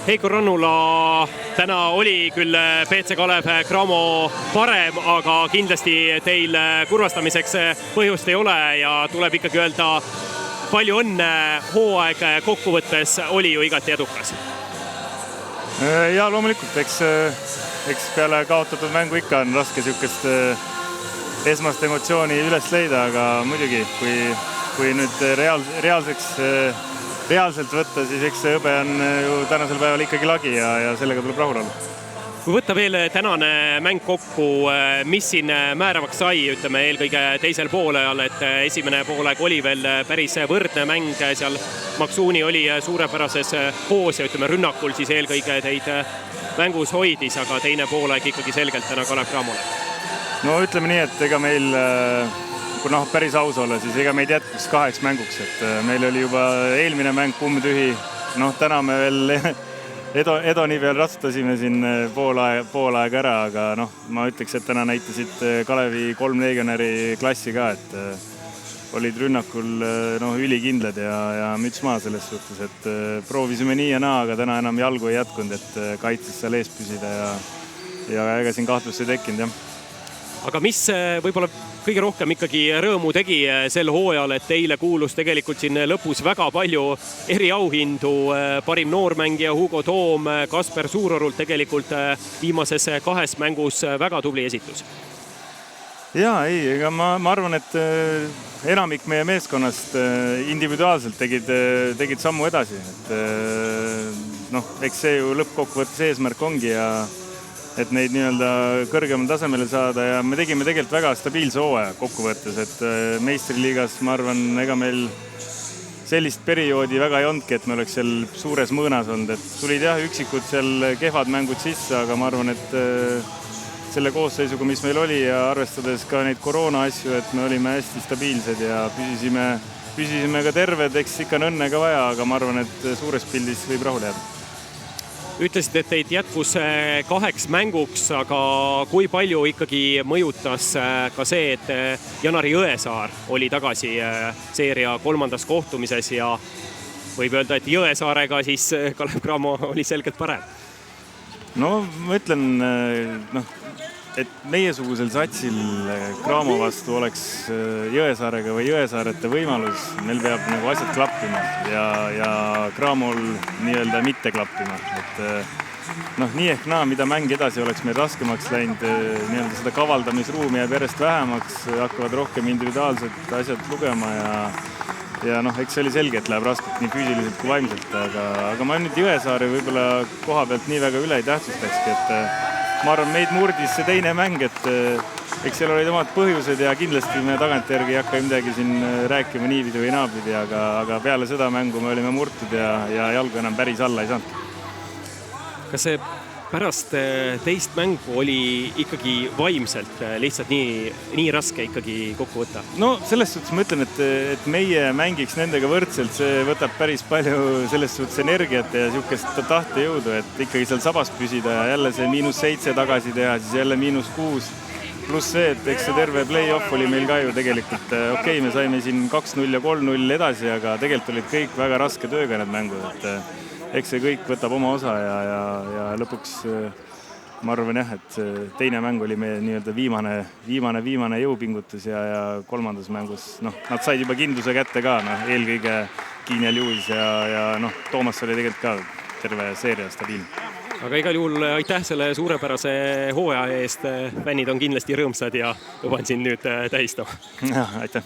Heiko Rannula, täna oli küll BC Kalev Cramo parem, aga kindlasti teil kurvastamiseks põhjust ei ole ja tuleb ikkagi öelda palju õnne, hooaeg kokkuvõttes oli ju igati edukas. Ja loomulikult, eks peale kaotatud mängu ikka on raske niisugust esmast emotsiooni üles leida, aga muidugi, kui nüüd reaalselt võtta, siis eks see hõbe on ju tänasel päeval ikkagi lagi ja sellega tuleb rahul olla. Kui võtta veel tänane mäng kokku, mis siin määravaks sai, ütleme eelkõige teisel poolajal, et esimene poolaeg oli veel päris võrdne mäng, seal Maksuuni oli suurepärases hoos ja ütleme rünnakul siis eelkõige teid mängus hoidis, aga teine poolaeg ikkagi selgelt täna Kalev Cramole. No ütleme nii, et ega meil kui päris aus olla, siis ega meid jätkus 2 mänguks, et meil oli juba eelmine mäng pummtühi, täna me veel Edoni peal ratsutasime siin pool aeg ära, aga ma ütleks, et täna näitasid Kalevi 3 legionäri klassi ka, et olid rünnakul ülikindlad ja müts maa selles suhtes, et proovisime nii ja naa, aga täna enam jalgu ei jätkunud, et kaitses seal ees püsida ja ega siin kahtlust ei tekkinud, jah. Aga mis võib-olla kõige rohkem ikkagi rõõmu tegi sel hooajal, et teile kuulus tegelikult siin lõpus väga palju eriauhindu, parim noormängija Hugo Toom, Kasper Suurorult tegelikult viimases 2 mängus väga tubli esitus. Jaa, ega ma arvan, et enamik meie meeskonnast individuaalselt tegid sammu edasi, et eks see ju lõppkokkuvõttes eesmärk ongi et neid kõrgemal tasemele saada ja me tegime tegelikult väga stabiilse hooaja kokkuvõttes, et meistriliigas ma arvan, ega meil sellist perioodi väga ei olnudki, et me oleks seal suures mõõnas olnud, et tulid jah üksikud seal kehvad mängud sisse, aga ma arvan, et selle koosseisuga, mis meil oli ja arvestades ka neid koroona asju, et me olime hästi stabiilsed ja püsisime ka terved, eks ikka on õnne ka vaja, aga ma arvan, et suures pildis võib rahule jääda. Ütlesid, et teid jätkus 2 mänguks, aga kui palju ikkagi mõjutas ka see, et Janari Jõesaar oli tagasi seeria 3. kohtumises ja võib öelda, et Jõesaarega siis Kalev Cramo oli selgelt parem? No ma ütlen, et meiesugusel satsil Cramo vastu oleks Jõesaarega või Jõesaarete võimalus, meil peab asjad klappima ja Cramol mitte klappima. Et nii ehk naa, mida mäng edasi oleks meil raskemaks läinud, seda kavaldamisruumi jääb järjest vähemaks, hakkavad rohkem individuaalsed asjad lugema ja eks see oli selge, et läheb raskelt nii füüsiliselt kui vaimselt, aga ma nüüd Jõesaari võib-olla koha pealt nii väga üle ei tähtsustakski, et ma arvan, meid murdis see teine mäng, et eks seal olid omad põhjused ja kindlasti me tagantjärgi ei hakka midagi siin rääkima niipidi või naapidi, aga peale seda mängu me olime murtud ja jalgu enam päris alla ei saanud. Kas see pärast teist mängu oli ikkagi vaimselt lihtsalt nii raske ikkagi kokku võtta? No selles suhtes ma ütlen, et meie mängiks nendega võrdselt, see võtab päris palju selles suhtes energiat ja niisugust tahtejõudu, et ikkagi seal sabas püsida ja jälle see -7 tagasi teha, siis jälle -6. Pluss see, et eks see terve play-off oli meil ka ju tegelikult okei, me saime siin 2-0 ja 3-0 edasi, aga tegelikult olid kõik väga raske tööga need mängud, et eks see kõik võtab oma osa ja lõpuks ma arvan jah, et teine mäng oli meie viimane jõupingutus ja 3. mängus, nad said juba kindluse kätte ka, eelkõige Kiinja Lewis ja Toomas oli tegelikult ka terve seeria stabiilne. Aga igal juhul aitäh selle suurepärase hooaja eest, fännid on kindlasti rõõmsad ja luban siin nüüd tähistama. Aitäh!